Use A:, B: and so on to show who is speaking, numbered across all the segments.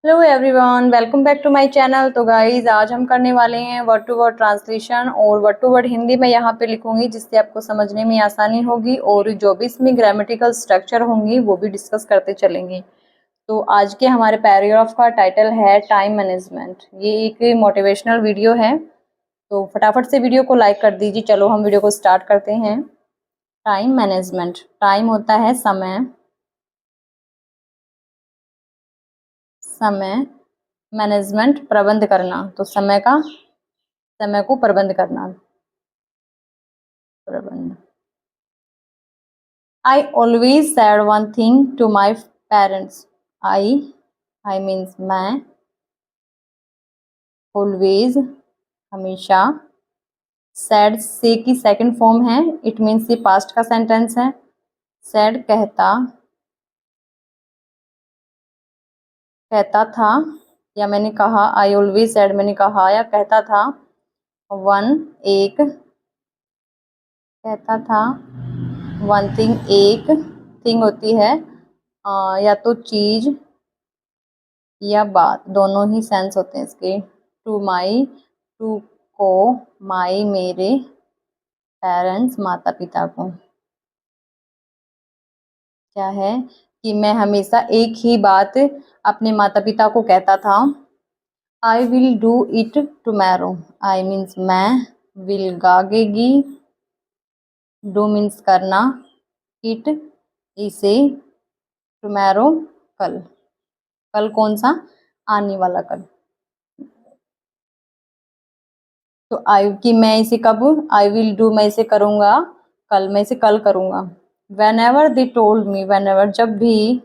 A: Hello everyone, welcome back to my channel. तो guys आज हम करने वाले हैं वर्ड टू वर्ड ट्रांसलेशन और वर्ड टू वर्ड हिंदी में यहाँ पे लिखूंगी जिससे आपको समझने में आसानी होगी और जो भी इसमें ग्रामेटिकल स्ट्रक्चर होंगी वो भी डिस्कस करते चलेंगे। तो आज के हमारे पैराग्राफ का टाइटल है टाइम मैनेजमेंट। ये एक मोटिवेशनल वीडियो है, तो फटाफट से वीडियो को लाइक कर दीजिए। चलो हम वीडियो को स्टार्ट करते हैं। टाइम मैनेजमेंट, टाइम होता है समय। समय मैनेजमेंट प्रबंध करना, तो समय को प्रबंध करना। प्रबंध। I always said one thing to my parents. I means मैं। ऑलवेज हमेशा। सैड से की सेकंड फॉर्म है, इट मीन्स ये पास्ट का सेंटेंस है। सैड कहता कहता था या मैंने कहा। आई ऑलवेज सैड मैंने कहा या कहता था। वन एक कहता था। वन थिंग एक थिंग होती है या तो चीज या बात, दोनों ही सेंस होते हैं इसके। टू माई, टू को, माई मेरे, पेरेंट्स माता पिता को। क्या है कि मैं हमेशा एक ही बात अपने माता पिता को कहता था। आई will do it tomorrow. I means मैं, विल गागेगी, डू मीन्स करना, इट इसे, टुमारो कल। कल कौन सा? आने वाला कल। तो आई कि मैं इसे कब, आई विल डू मैं इसे करूँगा कल, मैं इसे कल करूँगा। Whenever they told me, whenever जब भी,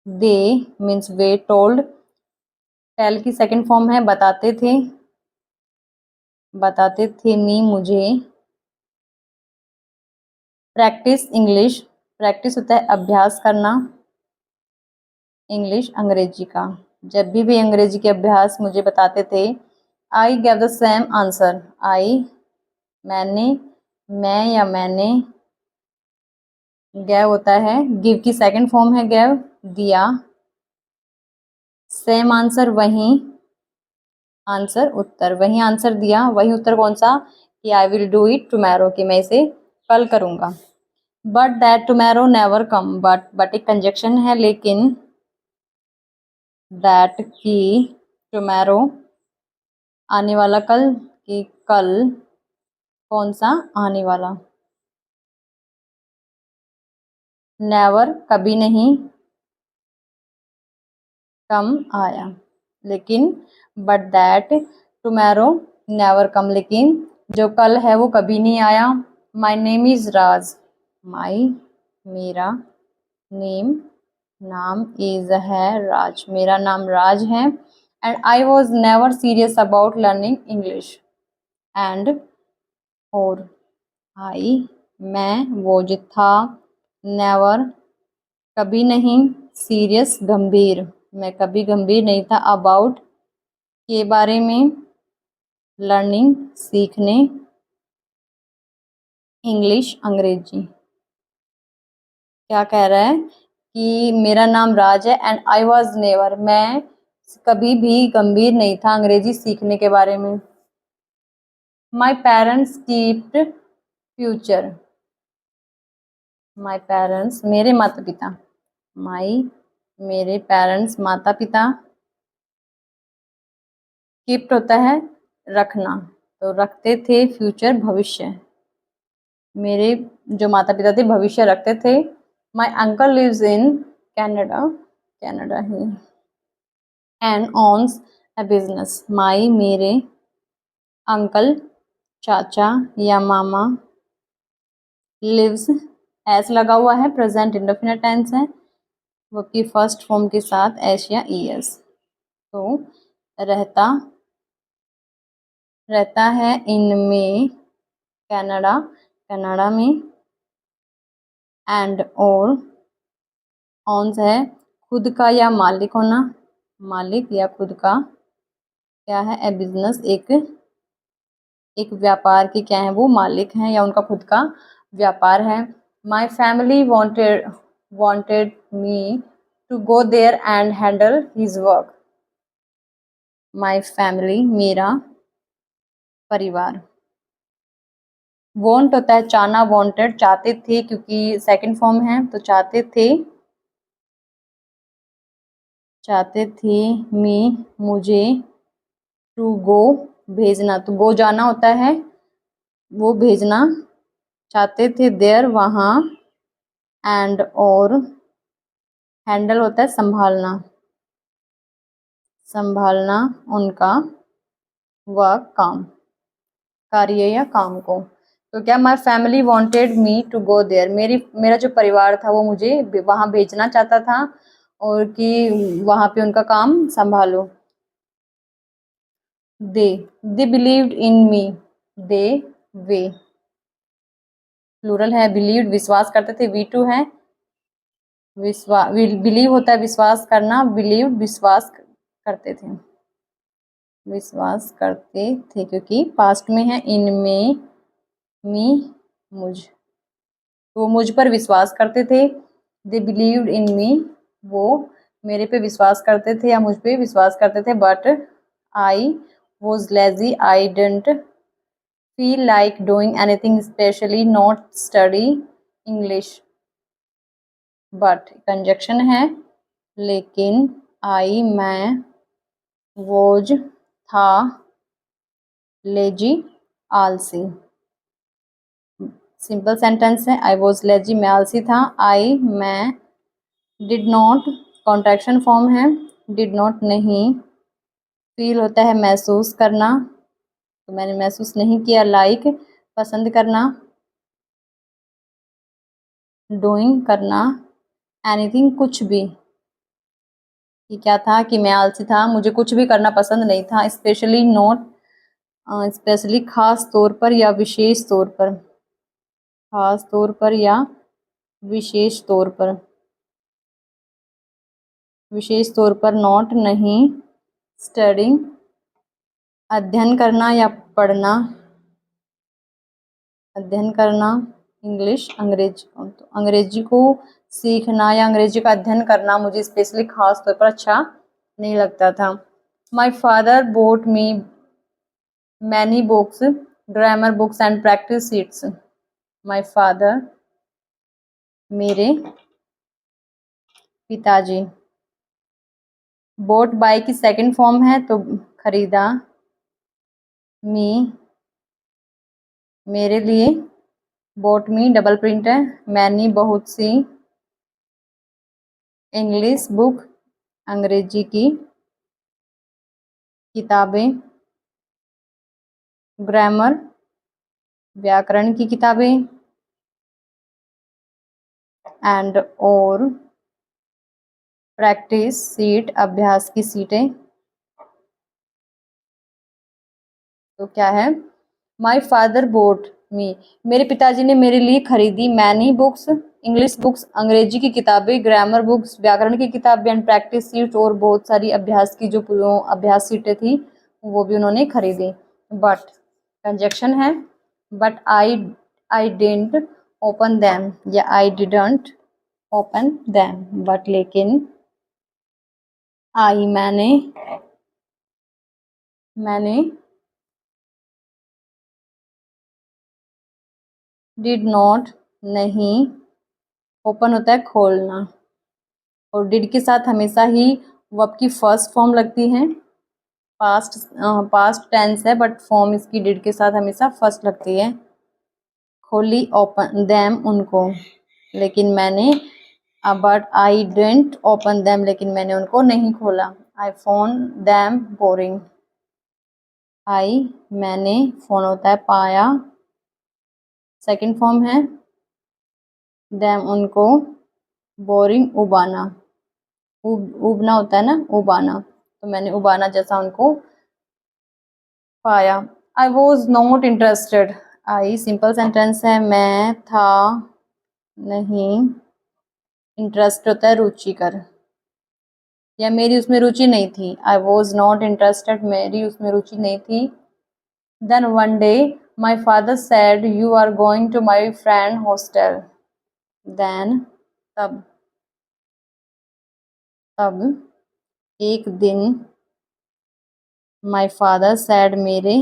A: दे मीन्स वे, टोल्ड टेल की सेकंड फॉर्म है बताते थे, बताते थे मी मुझे। प्रैक्टिस इंग्लिश, प्रैक्टिस होता है अभ्यास करना। इंग्लिश अंग्रेजी का, जब भी अंग्रेजी के अभ्यास मुझे बताते थे। I gave the same answer. I मैंने, मैं या मैंने। गैव होता है, गिव की सेकंड फॉर्म है गैव, दिया। सेम आंसर वही, आंसर उत्तर, वही आंसर दिया, वही उत्तर कौन सा? कि I will do it tomorrow, कि मैं इसे कल करूँगा। But that tomorrow never come, but एक कंजक्शन है लेकिन। दैट की टुमारो आने वाला कल, कि कल कौन सा आने वाला। नेवर कभी नहीं, कम आया, लेकिन बट दैट टुमारो नेवर कम, लेकिन जो कल है वो कभी नहीं आया। माई नेम इज राज। माई मेरा, नेम नाम, इज है राज, मेरा नाम राज है। And I was never serious about learning English. And और आई मैं, वो जो था, नेवर कभी नहीं, सीरियस गंभीर, मैं कभी गंभीर नहीं था, अबाउट के बारे में, लर्निंग सीखने, इंग्लिश अंग्रेजी। क्या कह रहा है कि मेरा नाम राज है एंड आई वॉज नेवर, मैं कभी भी गंभीर नहीं था अंग्रेजी सीखने के बारे में। My parents keeped future. My parents मेरे माता पिता, माई मेरे, पेरेंट्स माता पिता। कीप्ड होता है रखना, तो रखते थे फ्यूचर भविष्य। मेरे जो माता पिता थे भविष्य रखते थे। My uncle lives in Canada, Canada ही, and owns a business. My मेरे, अंकल चाचा या मामा, लिव्स एस लगा हुआ है, प्रेजेंट इंडेफिनिट टेंस है, वो की फर्स्ट फॉर्म के साथ एस या ईएस। तो रहता, रहता है इनमें, कनाडा, कनाडा में। एंड और ऑन्स है खुद का या मालिक होना, मालिक या खुद का। क्या है? ए बिजनेस, एक व्यापार की क्या है वो मालिक हैं या उनका खुद का व्यापार है। माई family wanted me to go there and handle his work. My family, मेरा परिवार. want होता है चाहना, wanted, चाहते थे क्योंकि सेकंड फॉर्म है तो चाहते थे मुझे, टू गो भेजना, तो गो जाना होता है, वो भेजना, चाहते थे देयर वहाँ, एंड और हैंडल होता है संभालना उनका वर्क काम, कार्य या काम को. तो क्या my family wanted me to go there, मेरा जो परिवार था वो मुझे वहाँ भेजना चाहता था और कि वहाँ पे उनका काम संभालो. दे बिलीव्ड इन मी, वे प्लूरल है, बिलीव्ड विश्वास करते थे, वी टू है, बिलीव होता है विश्वास करना, बिलीव्ड विश्वास करते थे क्योंकि पास्ट में है, इनमें मी मुझ, वो मुझ पर विश्वास करते थे. दे बिलीव्ड इन मी, वो मेरे पे विश्वास करते थे या मुझ पे विश्वास करते थे. But I was lazy, I didn't feel like doing anything, specially not study English. But conjunction है, लेकिन आई मैं, वॉज था, लेजी आलसी. सिंपल सेंटेंस है, आई वॉज लेजी मैं आलसी था, आई मैं, डिड नॉट कॉन्ट्रैक्शन फॉर्म है, डिड नॉट नहीं, फील होता है महसूस करना, तो मैंने महसूस नहीं किया, लाइक पसंद करना, डूइंग करना, एनीथिंग कुछ भी, कि क्या था कि मैं आलसी था, मुझे कुछ भी करना पसंद नहीं था, स्पेशली नॉट, स्पेशली खास तौर पर या विशेष तौर पर, खास तौर पर या विशेष तौर पर, विशेष तौर पर नॉट नहीं, स्टडिंग अध्ययन करना या पढ़ना, अध्ययन करना, इंग्लिश अंग्रेजी, तो अंग्रेजी को सीखना या अंग्रेजी का अध्ययन करना मुझे स्पेशली खास तौर पर अच्छा नहीं लगता था. My father boat me many books, grammar books and practice sheets. My father मेरे पिताजी, बोट बाय की सेकंड फॉर्म है तो खरीदा, मी मेरे लिए, बोट मी डबल प्रिंट है, मैनी बहुत सी, इंग्लिश बुक अंग्रेजी की किताबें, ग्रामर व्याकरण की किताबें, एंड और प्रैक्टिस सीट अभ्यास की सीटें. तो क्या है, माई फादर बोट मी, मेरे पिताजी ने मेरे लिए खरीदी, मैनी बुक्स इंग्लिश बुक्स अंग्रेजी की किताबें, ग्रामर बुक्स व्याकरण की किताबें, एंड प्रैक्टिस सीट और बहुत सारी अभ्यास की जो अभ्यास सीटें थी वो भी उन्होंने खरीदी. बट कंजक्शन है, but I didn't open them या I didn't open them, but लेकिन, आई मैंने डिड नॉट नहीं, ओपन होता है खोलना, और डिड के साथ हमेशा ही वर्ब की फर्स्ट फॉर्म लगती है, पास्ट टेंस है बट फॉर्म इसकी डिड के साथ हमेशा फर्स्ट लगती है. खोली ओपन दैम उनको, लेकिन मैंने, but I didn't open them, लेकिन मैंने उनको नहीं खोला. आई फाउंड दैम बोरिंग, आई मैंने, फोन होता है पाया, सेकंड फॉर्म है, दैम उनको, बोरिंग उबाना, उबना होता है ना, उबाना, तो मैंने उबाना जैसा उनको पाया. I was not interested, I simple sentence है, मैं था नहीं, इंटरेस्ट होता है रुचिकर या मेरी उसमें रुचि नहीं थी, आई वॉज नॉट इंटरेस्टेड, मेरी उसमें रुचि नहीं थी. Then one day my father said you are going to my friend hostel, then तब, तब एक दिन माय फादर सैड, मेरे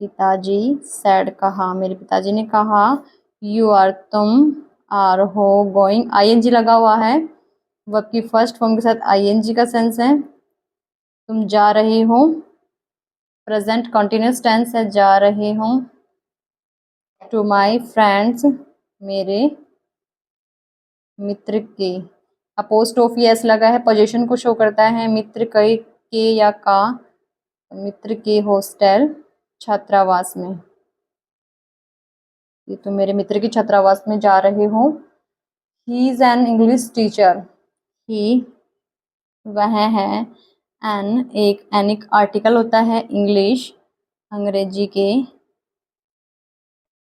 A: पिताजी सैड कहा, मेरे पिताजी ने कहा, यू आर तुम आर हो गोइंग, आईएनजी लगा हुआ है, वर्ब की फर्स्ट फॉर्म के साथ आईएनजी का सेंस है। तुम जा रहे हो, प्रेजेंट कंटिन्यूअस टेंस है, जा रहे हो। टू माय फ्रेंड्स, मेरे मित्र के, अपोस्ट्रोफी एस लगा है, पोजीशन को शो करता है, मित्र के या का, मित्र के हॉस्टल छात्रावास में, ये तो मेरे मित्र की छात्रावास में जा रहे हो। He is an English teacher, he वह है, एन एक आर्टिकल होता है, इंग्लिश अंग्रेजी के,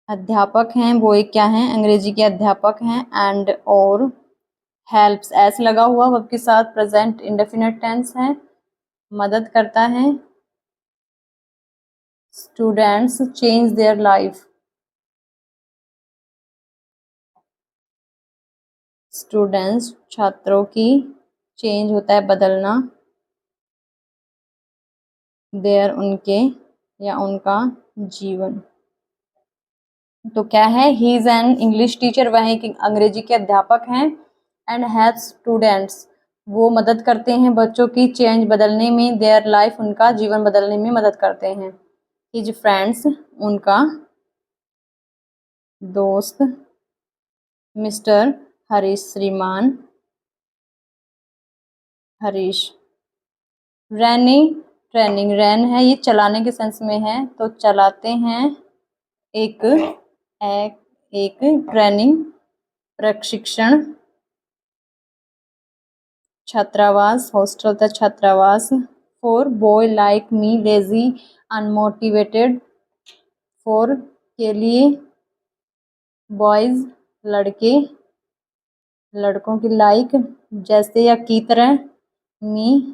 A: अध्यापक हैं, वो एक क्या है, अंग्रेजी के अध्यापक हैं, एंड और हेल्प्स एस लगा हुआ वर्ब के साथ, प्रेजेंट इंडेफिनिट टेंस है, मदद करता है। Students change their life, students छात्रों की, चेंज होता है बदलना, देयर उनके या उनका जीवन। तो क्या है, ही इज एन इंग्लिश टीचर, वह एक अंग्रेजी के अध्यापक हैं, एंड हेल्प स्टूडेंट्स, वो मदद करते हैं बच्चों की, चेंज बदलने में, देयर लाइफ उनका जीवन बदलने में मदद करते हैं। हिज फ्रेंड्स उनका दोस्त, मिस्टर हरीश श्रीमान हरीश। रनिंग ट्रेनिंग, रैन है ये चलाने के सेंस में है, तो चलाते हैं एक एक ट्रेनिंग प्रशिक्षण, छात्रावास हॉस्टल था छात्रावास। For boy like me lazy unmotivated, for के लिए, बॉयज लड़के लड़कों की, लाइक जैसे या की तरह, मी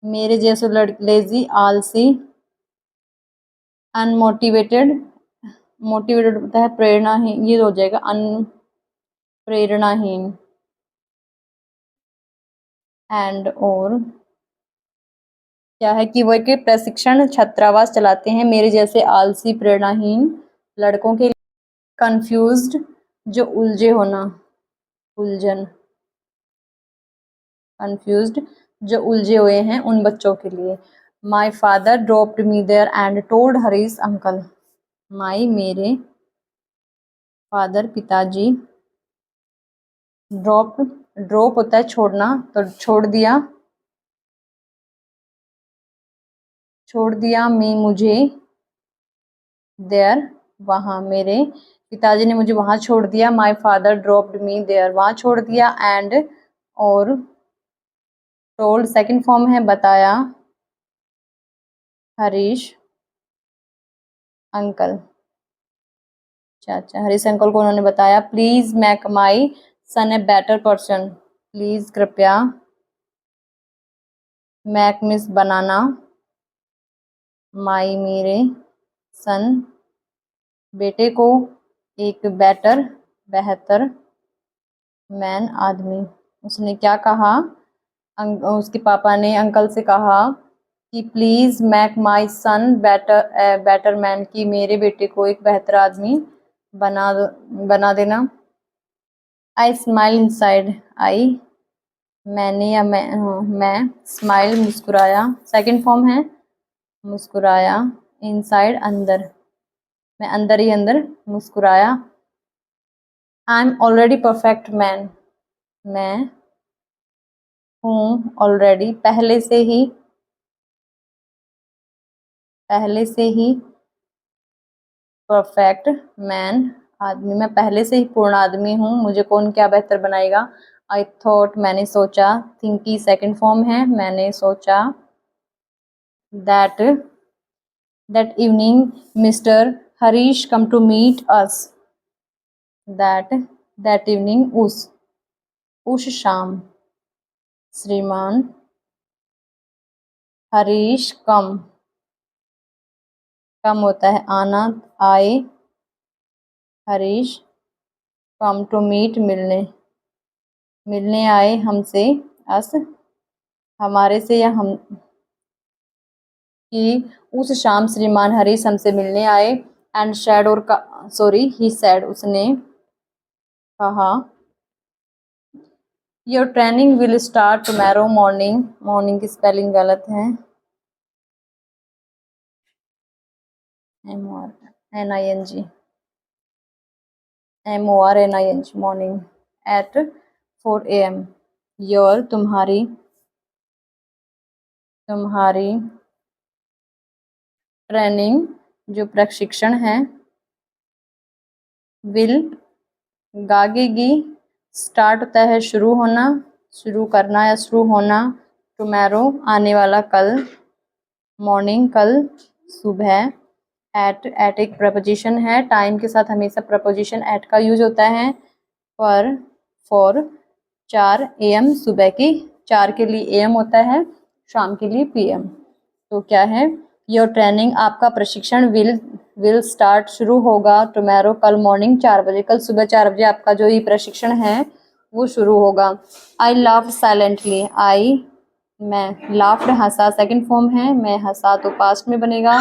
A: मेरे जैसे लेजी आलसी, अनमोटिवेटेड मोटिवेटेड होता है प्रेरणाहीन, ये हो जाएगा प्रेरणाहीन, एंड और क्या है कि वो एक प्रशिक्षण छात्रावास चलाते हैं मेरे जैसे आलसी प्रेरणाहीन लड़कों के लिए। कंफ्यूज्ड जो उलझे होना, उलझन, कंफ्यूज्ड जो उलझे हुए हैं उन बच्चों के लिए। My father dropped me there and told Harish uncle, my मेरे, फादर पिताजी, ड्रॉप होता है छोड़ना, तो छोड़ दिया मी मुझे, देयर वहाँ, मेरे पिताजी ने मुझे वहाँ छोड़ दिया, my father dropped me there वहाँ छोड़ दिया, एंड और टोल्ड सेकंड फॉर्म है बताया, हरीश अंकल, अच्छा हरीश अंकल को उन्होंने बताया, please make my son a better person, please कृपया, मैक मिस बनाना, माई मेरे, सन बेटे को, एक बेटर बेहतर, मैन आदमी। उसने क्या कहा, उसके पापा ने अंकल से कहा कि please make my son better man, कि मेरे बेटे को एक बेहतर आदमी बना देना। आई स्माइल इनसाइड, आई मैंने या मैं स्माइल मुस्कुराया, सेकंड फॉर्म है मुस्कुराया, इनसाइड अंदर, मैं अंदर ही अंदर मुस्कुराया। I am already perfect man, मैं हूँ ऑलरेडी पहले से ही परफेक्ट मैन आदमी, मैं पहले से ही पूर्ण आदमी हूँ, मुझे कौन क्या बेहतर बनाएगा। आई थॉट मैंने सोचा, थिंक की सेकंड फॉर्म है मैंने सोचा, that evening mister Harish come to meet us, that evening उस शाम श्रीमान हरीश कम होता है आना, आए, हरीश कम टू मीट मिलने, मिलने आए हमसे, अस हमारे से या हम, कि उस शाम श्रीमान हरीश हमसे मिलने आए। एंड सैड और सॉरी ही सैड, उसने कहा, your training will start tomorrow morning, morning की स्पेलिंग गलत है, MORNING, MORNING, morning at 4 AM। Your तुम्हारी ट्रेनिंग जो प्रशिक्षण है, विल गागेगी, स्टार्ट होता है शुरू होना, शुरू करना या शुरू होना, टुमारो आने वाला कल, मॉर्निंग कल सुबह, एट एक प्रपोजिशन है, टाइम के साथ हमेशा प्रपोजिशन एट का यूज होता है, पर फॉर 4 AM, सुबह की 4 के लिए AM होता है, शाम के लिए PM। तो क्या है, योर ट्रेनिंग आपका प्रशिक्षण विल स्टार्ट शुरू होगा टुमारो कल मॉर्निंग 4 बजे, कल सुबह 4 बजे आपका जो ये प्रशिक्षण है वो शुरू होगा। आई लाफ्ड साइलेंटली, आई मैं, लाफ्ड हंसा सेकंड फॉर्म है, मैं हंसा तो पास्ट में बनेगा,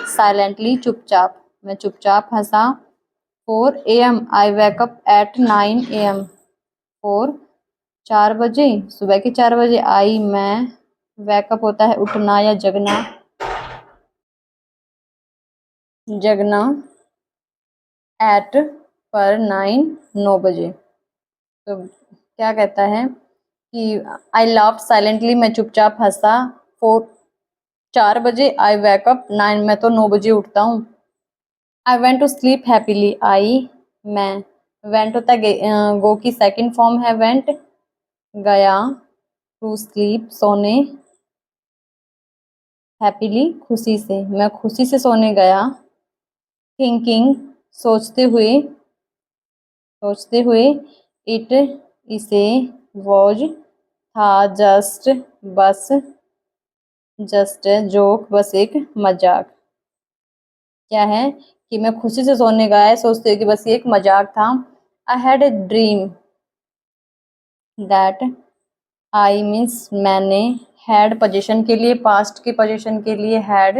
A: साइलेंटली चुपचाप, मैं चुपचाप हंसा। 4 AM I wake up at 9 AM, 4 4 बजे, सुबह के 4 बजे, आई मैं, वेकअप होता है उठना या जगना, जगना, एट पर 9 बजे। तो क्या कहता है कि आई लाफ्ड साइलेंटली, मैं चुपचाप हंसा, 4 बजे, आई वेकअप 9, मैं तो 9 बजे उठता हूँ। I went to sleep happily, I मैं, वेंट होता है गो की सेकंड फॉर्म है वेंट, गया, टू स्लीप सोने, हैप्पीली खुशी से, मैं खुशी से सोने गया, थिंकिंग सोचते हुए, इट इसे, वॉज था, जस्ट बस, जस्ट जोक बस एक मजाक। क्या है कि मैं खुशी से सोने गया, सोचते हुए कि बस ये एक मजाक था। I had a dream that, I means मैंने, हैड पोजीशन के लिए, पास्ट के पोजीशन के लिए हैड,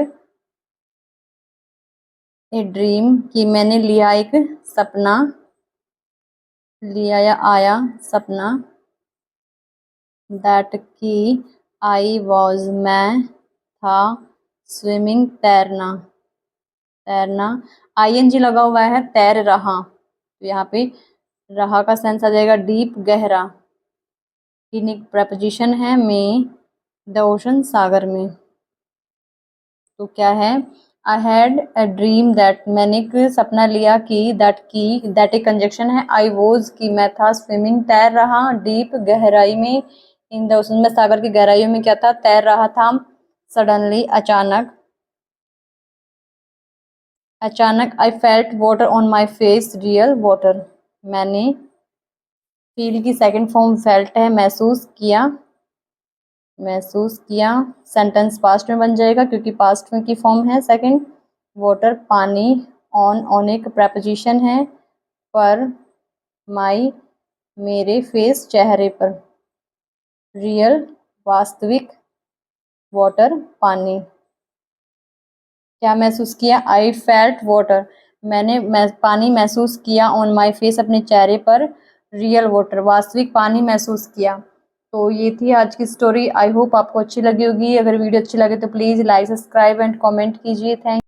A: ए ड्रीम कि मैंने लिया एक सपना, लिया या आया सपना, दैट की आई वॉज मैं था, स्विमिंग तैरना, तैरना, ING लगा हुआ है, तैर रहा, तो यहाँ पे रहा का सेंस आ जाएगा डीप गहरा, इन एक प्रपोजिशन है, में द ओशन सागर में। तो क्या है, I had a dream that, मैंने एक सपना लिया कि, दैट एक कंजक्शन है, आई वॉज की मैं था, स्विमिंग तैर रहा, डीप गहराई में, इन द ओशन में सागर की गहराइयों में क्या था, तैर रहा था। सडनली अचानक, I felt water on my face, real water, मैंने, फील की सेकंड फॉर्म फेल्ट है, महसूस किया, सेंटेंस पास्ट में बन जाएगा क्योंकि पास्ट में की फॉर्म है सेकंड, वाटर पानी, ऑन एक प्रपोजिशन है, पर माई मेरे, फेस चेहरे पर, रियल वास्तविक, वाटर पानी। क्या महसूस किया, आई फेल्ट वाटर, मैं पानी महसूस किया, ऑन माई फेस अपने चेहरे पर, रियल वाटर वास्तविक पानी महसूस किया। तो ये थी आज की स्टोरी। आई होप आपको अच्छी लगी होगी। अगर वीडियो अच्छी लगे तो please like, subscribe and comment कीजिए। थैंक